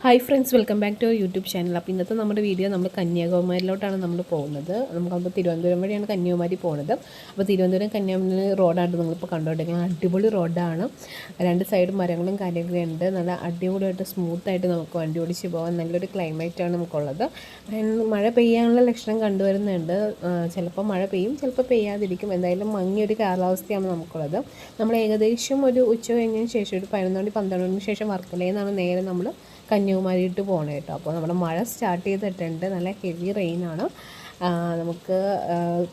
Hi friends, welcome back to YouTube channel. അപ്പോൾ ഇന്നത്തെ നമ്മുടെ വീഡിയോ നമ്മൾ കന്യാകുമാരിയിലോട്ടാണ് നമ്മൾ പോകുന്നത്. നമുക്കപ്പോൾ തിരുവനന്തപുരം വഴിയാണ് കന്യാകുമാരി പോകുന്നത്. അപ്പോൾ തിരുവനന്തപുരം കന്യാകുമാരി റോഡാണ് നിങ്ങളിപ്പോൾ കണ്ടുകൊണ്ടിരിക്കുന്നത്. അടിപൊളി റോഡാണ്. രണ്ട് സൈഡും മരങ്ങളും കാര്യങ്ങളൊക്കെ ഉണ്ട്. നല്ല അടിപൊളിയായിട്ട് സ്മൂത്തായിട്ട് നമുക്ക് വണ്ടി ഓടിച്ച് പോകാൻ നല്ലൊരു ക്ലൈമറ്റാണ് നമുക്കുള്ളത്. മഴ പെയ്യാനുള്ള ലക്ഷണം കണ്ടുവരുന്നുണ്ട്. ചിലപ്പോൾ മഴ പെയ്യും, ചിലപ്പോൾ പെയ്യാതിരിക്കും. എന്തായാലും മങ്ങിയൊരു കാലാവസ്ഥയാണ് നമുക്കുള്ളത്. നമ്മൾ ഏകദേശം ഒരു ഉച്ച കഴിഞ്ഞതിന് ശേഷം ഒരു 11 മണി 12 മണിക്ക് ശേഷം വർക്കലയിൽ നിന്നാണ് നേരെ നമ്മൾ കന്യാകുമാരിയിട്ട് പോകണം കേട്ടോ. അപ്പോൾ നമ്മുടെ മഴ സ്റ്റാർട്ട് ചെയ്തിട്ടുണ്ട്. നല്ല ഹെവി റെയിനാണ്. നമുക്ക്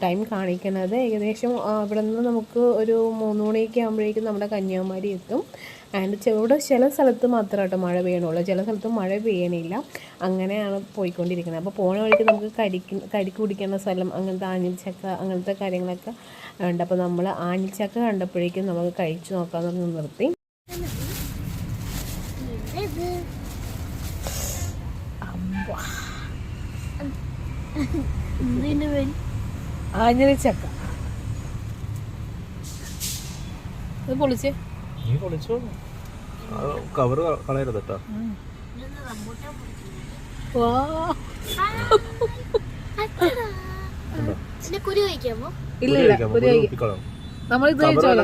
ടൈം കാണിക്കുന്നത് ഏകദേശം ഇവിടെ നിന്ന് നമുക്ക് ഒരു 3 മണിയൊക്കെ ആകുമ്പോഴേക്കും നമ്മുടെ കന്യാകുമാരി എത്തും. ആൻഡ് ഇവിടെ ചില സ്ഥലത്ത് മാത്രമേ കേട്ടോ മഴ പെയ്യണുള്ളൂ, ചില സ്ഥലത്ത് മഴ പെയ്യണില്ല. അങ്ങനെയാണ് പോയിക്കൊണ്ടിരിക്കുന്നത്. അപ്പോൾ പോണ വഴിക്ക് നമുക്ക് കരിക്ക് കുടിക്കുന്ന സ്ഥലം, അങ്ങനത്തെ ആഞ്ഞിൽച്ചക്ക അങ്ങനത്തെ കാര്യങ്ങളൊക്കെ ഉണ്ട്. അപ്പോൾ നമ്മൾ ആഞ്ഞിൽച്ചക്ക കണ്ടപ്പോഴേക്കും നമുക്ക് കഴിച്ചു നോക്കാമെന്ന് നിർത്തി. ആഞ്ഞിലിച്ചക്ക ഇത് പൊളിച്ചേ, നീ പൊളിച്ചോ, കവർ കളയരുത് കേട്ടോ.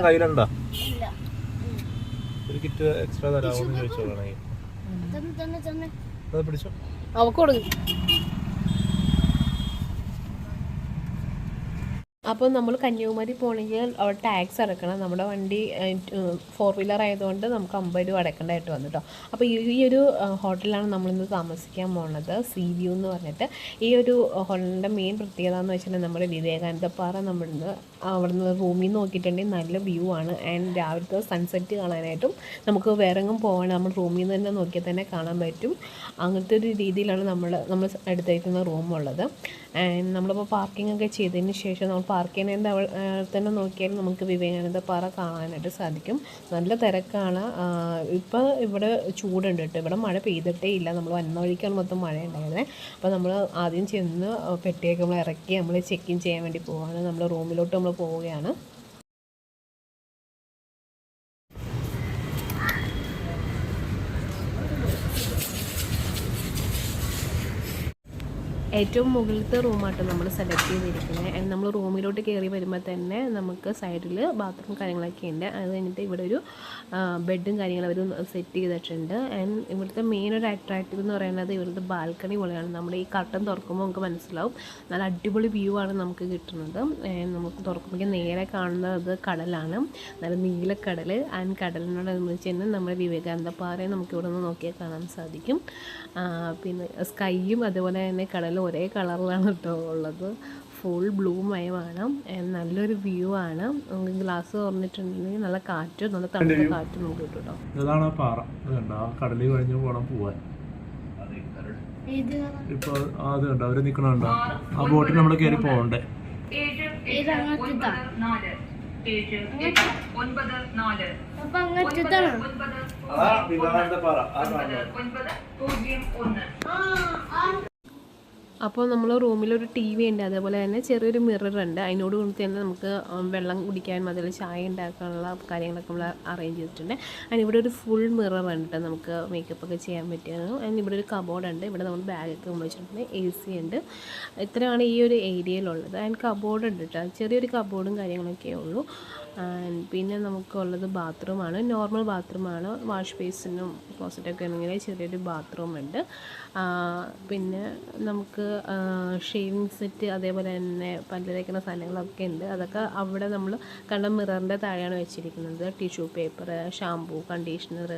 കയ്യിലുണ്ടോ? ഒരു കിറ്റ് എക്സ്ട്രാ തരാമോന്ന് ചോദിച്ചോളണേ. അത് പിടിച്ചോ, അവക്ക് കൊടുക്കും. അപ്പോൾ നമ്മൾ കന്യാകുമാരി പോകണമെങ്കിൽ അവിടെ ടാക്സ് അടക്കണം. നമ്മുടെ വണ്ടി 4 വീലർ ആയതുകൊണ്ട് നമുക്ക് 50 രൂപ അടക്കേണ്ടതായിട്ട് വന്നു കേട്ടോ. അപ്പോൾ ഈ ഒരു ഹോട്ടലിലാണ് നമ്മളിന്ന് താമസിക്കാൻ പോകുന്നത്, സീ വ്യൂ എന്ന് പറഞ്ഞിട്ട്. ഈ ഒരു ഹോട്ടലിൻ്റെ മെയിൻ പ്രത്യേകത എന്ന് വെച്ചിട്ടുണ്ടെങ്കിൽ നമ്മുടെ വിവേകാനന്ദപ്പാറ അവിടുന്ന് റൂമിൽ നിന്ന് നോക്കിയിട്ടുണ്ടെങ്കിൽ നല്ല വ്യൂ ആണ്. ആൻഡ് രാവിലത്തെ സൺസെറ്റ് കാണാനായിട്ടും നമുക്ക് വേറെ എങ്ങും പോകണം, നമ്മൾ റൂമിൽ നിന്ന് തന്നെ നോക്കിയാൽ തന്നെ കാണാൻ പറ്റും. അങ്ങനത്തെ ഒരു രീതിയിലാണ് നമ്മൾ എടുത്തേക്കുന്ന റൂമുള്ളത്. ആൻഡ് നമ്മളിപ്പോൾ പാർക്കിംഗ് ഒക്കെ ചെയ്തതിന് ശേഷം നമ്മൾ പാർക്ക് ചെയ്യുന്നതിൻ്റെ അവിടെ തന്നെ നോക്കിയാൽ നമുക്ക് വിവേകാനന്ദ പാറ കാണാനായിട്ട് സാധിക്കും. നല്ല തിരക്കാണ്. ഇപ്പോൾ ഇവിടെ ചൂടുണ്ട് കേട്ടോ. ഇവിടെ മഴ പെയ്തിട്ടേ ഇല്ല. നമ്മൾ വന്ന വഴിക്കാണ് മൊത്തം മഴ ഉണ്ടായിരുന്നത്. അപ്പോൾ നമ്മൾ ആദ്യം ചെന്ന് പെട്ടിയൊക്കെ നമ്മൾ ഇറക്കി നമ്മൾ ചെക്ക് ഇൻ ചെയ്യാൻ വേണ്ടി പോവുകയാണ്. നമ്മൾ റൂമിലോട്ട് നമ്മൾ പോവുകയാണ്. ഏറ്റവും മുകളിലത്തെ റൂമായിട്ട് നമ്മൾ സെലക്ട് ചെയ്തിരിക്കുന്നത്. ആൻഡ് നമ്മൾ റൂമിലോട്ട് കയറി വരുമ്പോൾ തന്നെ നമുക്ക് സൈഡിൽ ബാത്റൂം കാര്യങ്ങളൊക്കെ ഉണ്ട്. അത് കഴിഞ്ഞിട്ട് ഇവിടെ ഒരു ബെഡും കാര്യങ്ങളും അവർ സെറ്റ് ചെയ്തിട്ടുണ്ട്. ആൻഡ് ഇവിടുത്തെ മെയിൻ ഒരു അട്രാക്റ്റീവ് എന്ന് പറയുന്നത് ഇവിടുത്തെ ബാൽക്കണി പോലെയാണ്. നമ്മൾ ഈ കർട്ടൻ തുറക്കുമ്പോൾ നമുക്ക് മനസ്സിലാവും നല്ല അടിപൊളി വ്യൂ ആണ് നമുക്ക് കിട്ടുന്നത്. നമുക്ക് തുറക്കുമ്പോൾ നേരെ കാണുന്നത് കടലാണ്, നല്ല നീലക്കടൽ. ആൻഡ് കടലിനോടനുബന്ധിച്ച് തന്നെ നമ്മുടെ വിവേകാനന്ദ പാറയെ നമുക്ക് ഇവിടെ നിന്ന് നോക്കിയാൽ കാണാൻ സാധിക്കും. പിന്നെ സ്കൈയും അതുപോലെ തന്നെ കടലും ഒരേ കളറിലാണ് കേട്ടോ ഉള്ളത്. ഫുൾ ബ്ലൂ മയമാണ്. നല്ലൊരു വ്യൂ ആണ്. നമുക്ക് ഗ്ലാസ് തുറന്നിട്ടുണ്ടെങ്കിൽ നല്ല കാറ്റ്, നല്ല തണുത്ത കാറ്റ് നമുക്ക് കിട്ടും കേട്ടോ. ഇതാണ് പാറ, കടലിൽ കഴിഞ്ഞ് പോകണം പോവാൻ. ഇപ്പൊ അത് കണ്ടോ അവര് നിക്കണുണ്ടോ? ആ ബോട്ടിൽ നമ്മൾ കയറി പോകണ്ടേ? അപ്പോൾ നമ്മൾ റൂമിലൊരു ടി വി ഉണ്ട്, അതേപോലെ തന്നെ ചെറിയൊരു മിറർ ഉണ്ട്. അതിനോട് കൂടി തന്നെ നമുക്ക് വെള്ളം കുടിക്കാനും അതുപോലെ ചായ ഉണ്ടാക്കാനുള്ള കാര്യങ്ങളൊക്കെ നമ്മൾ അറേഞ്ച് ചെയ്തിട്ടുണ്ട്. അതിന് ഇവിടെ ഒരു ഫുൾ മിറർ ഉണ്ട്, നമുക്ക് മേക്കപ്പ് ഒക്കെ ചെയ്യാൻ പറ്റിയത്. അതിന് ഇവിടെ ഒരു കബോർഡ് ഉണ്ട്. ഇവിടെ നമ്മൾ ബാഗൊക്കെ നമ്മൾ വെച്ചിട്ടുണ്ട്. AC ഉണ്ട്. ഇത്രയാണ് ഈ ഒരു ഏരിയയിലുള്ളത്. അതിന് കബോർഡ് ഉണ്ട് കേട്ടോ, ചെറിയൊരു കബോർഡും കാര്യങ്ങളൊക്കെ ഉള്ളൂ. പിന്നെ നമുക്കുള്ളത് ബാത്റൂമാണ്, നോർമൽ ബാത്റൂമാണ്. വാഷ് ബേസിനും ക്ലോസറ്റൊക്കെ ആണെങ്കിൽ ചെറിയൊരു ബാത്റൂം ഉണ്ട്. പിന്നെ നമുക്ക് ഷേവിങ് സെറ്റ് അതേപോലെ തന്നെ പല്ല് തേക്കുന്ന സാധനങ്ങളൊക്കെ ഉണ്ട്. അതൊക്കെ അവിടെ നമ്മൾ കണ്ട മിററിൻ്റെ താഴെയാണ് വെച്ചിരിക്കുന്നത്. ടിഷ്യൂ പേപ്പർ, ഷാമ്പൂ, കണ്ടീഷണർ,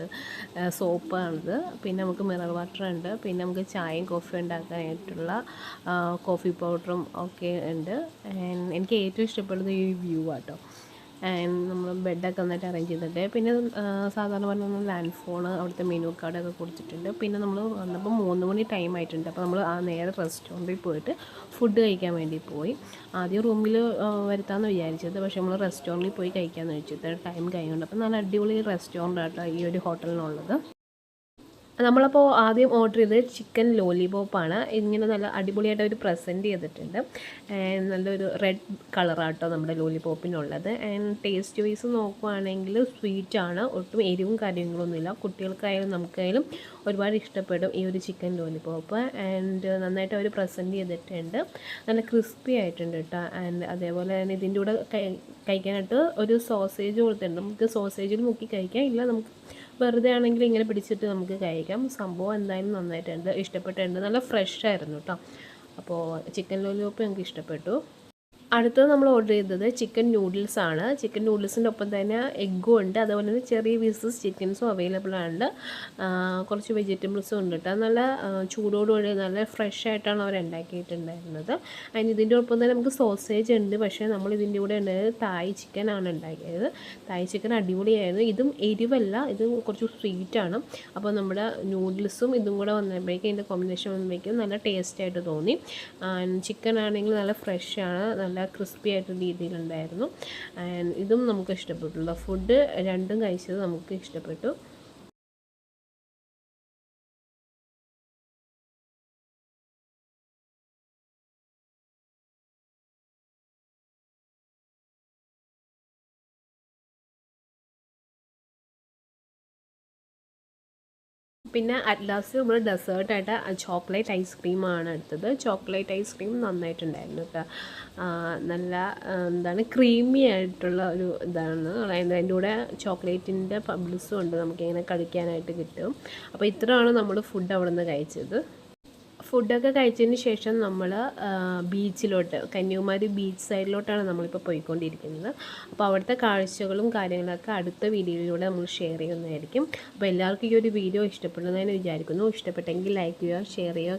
സോപ്പാണിത്. പിന്നെ നമുക്ക് മിറർ വാട്ടർ ഉണ്ട്. പിന്നെ നമുക്ക് ചായയും കോഫി ഉണ്ടാക്കാനായിട്ടുള്ള കോഫി പൗഡറും ഒക്കെ ഉണ്ട്. എനിക്ക് ഏറ്റവും ഇഷ്ടപ്പെടുന്നത് ഈ വ്യൂ ആട്ടോ. നമ്മൾ ബെഡൊക്കെ നന്നായിട്ട് അറേഞ്ച് ചെയ്തിട്ട്, പിന്നെ സാധാരണ പറഞ്ഞാൽ ലാൻഡ് ഫോൺ, അവിടുത്തെ മെനു കാർഡൊക്കെ കൊടുത്തിട്ടുണ്ട്. പിന്നെ നമ്മൾ വന്നപ്പോൾ 3 മണി ടൈം ആയിട്ടുണ്ട്. അപ്പോൾ നമ്മൾ നേരെ റെസ്റ്റോറൻറ്റിൽ പോയിട്ട് ഫുഡ് കഴിക്കാൻ വേണ്ടി പോയി. ആദ്യം റൂമിൽ വരുത്താമെന്ന് വിചാരിച്ചത്, പക്ഷേ നമ്മൾ റെസ്റ്റോറൻറ്റിൽ പോയി കഴിക്കാമെന്ന് വെച്ചിട്ട് ടൈം കഴിഞ്ഞുകൊണ്ട്. അപ്പോൾ നല്ല അടിപൊളി റെസ്റ്റോറൻ്റ് ആട്ടോ ഈ ഒരു ഹോട്ടലിനുള്ളത്. നമ്മളപ്പോൾ ആദ്യം ഓർഡർ ചെയ്തത് ചിക്കൻ ലോലിപോപ്പാണ്. ഇങ്ങനെ നല്ല അടിപൊളിയായിട്ട് അവർ പ്രസൻറ്റ് ചെയ്തിട്ടുണ്ട്. നല്ലൊരു റെഡ് കളറാട്ടോ നമ്മുടെ ലോലിപോപ്പിനുള്ളത്. ആൻഡ് ടേസ്റ്റ് വൈസ് നോക്കുവാണെങ്കിൽ സ്വീറ്റാണ്, ഒട്ടും എരിവും കാര്യങ്ങളൊന്നുമില്ല. കുട്ടികൾക്കായാലും നമുക്കായാലും ഒരുപാട് ഇഷ്ടപ്പെടും ഈ ഒരു ചിക്കൻ ലോലിപോപ്പ്. ആൻഡ് നന്നായിട്ട് അവർ പ്രസൻറ്റ് ചെയ്തിട്ടുണ്ട്, നല്ല ക്രിസ്പി ആയിട്ടുണ്ട് കേട്ടോ. ആൻഡ് അതേപോലെ തന്നെ ഇതിൻ്റെ കൂടെ കഴിക്കാനായിട്ട് ഒരു സോസേജ് കൊടുത്തിട്ടുണ്ട്. നമുക്ക് സോസേജിൽ മുക്കി കഴിക്കാം, ഇല്ല നമുക്ക് വെറുതെ ആണെങ്കിൽ ഇങ്ങനെ പിടിച്ചിട്ട് നമുക്ക് കഴിക്കാം. സംഭവം എന്തായാലും നന്നായിട്ടുണ്ട്, ഇഷ്ടപ്പെട്ടിട്ടുണ്ട്, നല്ല ഫ്രഷ് ആയിരുന്നു കേട്ടോ. അപ്പോൾ ചിക്കൻ ലോലിപോപ്പ് ഞങ്ങൾക്ക് ഇഷ്ടപ്പെട്ടു. അടുത്തത് നമ്മൾ ഓർഡർ ചെയ്തത് ചിക്കൻ നൂഡിൽസാണ്. ചിക്കൻ നൂഡിൽസിൻ്റെ ഒപ്പം തന്നെ എഗ്ഗും ഉണ്ട്, അതുപോലെ തന്നെ ചെറിയ പീസസ് ചിക്കൻസും അവൈലബിൾ ആണ്. കുറച്ച് വെജിറ്റബിൾസും ഉണ്ട് കേട്ടോ. നല്ല ചൂടോടുകൂടി നല്ല ഫ്രഷ് ആയിട്ടാണ് അവർ ഉണ്ടാക്കിയിട്ടുണ്ടായിരുന്നത്. അതിന് ഇതിൻ്റെ ഒപ്പം തന്നെ നമുക്ക് സോസേജ് ഉണ്ട്, പക്ഷേ നമ്മൾ ഇതിൻ്റെ കൂടെ ഉണ്ടായത് തായ് ചിക്കനാണ് ഉണ്ടാക്കിയത്. തായ് ചിക്കൻ അടിപൊളിയായിരുന്നു. ഇതും എരിവല്ല, ഇതും കുറച്ച് സ്വീറ്റാണ്. അപ്പോൾ നമ്മുടെ നൂഡിൽസും ഇതും കൂടെ വന്നപ്പോഴേക്കും ഇതിൻ്റെ കോമ്പിനേഷൻ വന്നപ്പോഴേക്കും നല്ല ടേസ്റ്റായിട്ട് തോന്നി. ചിക്കൻ ആണെങ്കിൽ നല്ല ഫ്രഷാണ്, നല്ല ക്രിസ്പി ആയിട്ടുള്ള രീതിയിലുണ്ടായിരുന്നു. ആൻഡ് ഇതും നമുക്ക് ഇഷ്ടപ്പെട്ടുള്ള ഫുഡ് രണ്ടും കഴിച്ചത് നമുക്ക് ഇഷ്ടപ്പെട്ടു. പിന്നെ അറ്റ് ലാസ്റ്റ് നമ്മൾ ഡെസേർട്ടായിട്ട് ചോക്ലേറ്റ് ഐസ്ക്രീമാണ് എടുത്തത്. ചോക്ലേറ്റ് ഐസ്ക്രീം നന്നായിട്ടുണ്ടായിരുന്നു കേട്ടോ. നല്ല എന്താണ് ക്രീമി ആയിട്ടുള്ള ഒരു ഇതാണ്. അതായത് അതിൻ്റെ കൂടെ ചോക്ലേറ്റിൻ്റെ പബ്ലിസും ഉണ്ട്, നമുക്കിങ്ങനെ കഴിക്കാനായിട്ട് കിട്ടും. അപ്പോൾ ഇത്രയാണ് നമ്മൾ ഫുഡ് അവിടെ നിന്ന് കഴിച്ചത്. ഫുഡൊക്കെ കഴിച്ചതിന് ശേഷം നമ്മൾ ബീച്ചിലോട്ട്, കന്യാകുമാരി ബീച്ച് സൈഡിലോട്ടാണ് നമ്മളിപ്പോൾ പോയിക്കൊണ്ടിരിക്കുന്നത്. അപ്പോൾ അവിടുത്തെ കാഴ്ചകളും കാര്യങ്ങളൊക്കെ അടുത്ത വീഡിയോയിലൂടെ നമ്മൾ ഷെയർ ചെയ്യുന്നതായിരിക്കും. അപ്പോൾ എല്ലാവർക്കും ഈ ഒരു വീഡിയോ ഇഷ്ടപ്പെടുന്നതെന്ന് വിചാരിക്കുന്നു. ഇഷ്ടപ്പെട്ടെങ്കിൽ ലൈക്ക് ചെയ്യുക, ഷെയർ ചെയ്യുക,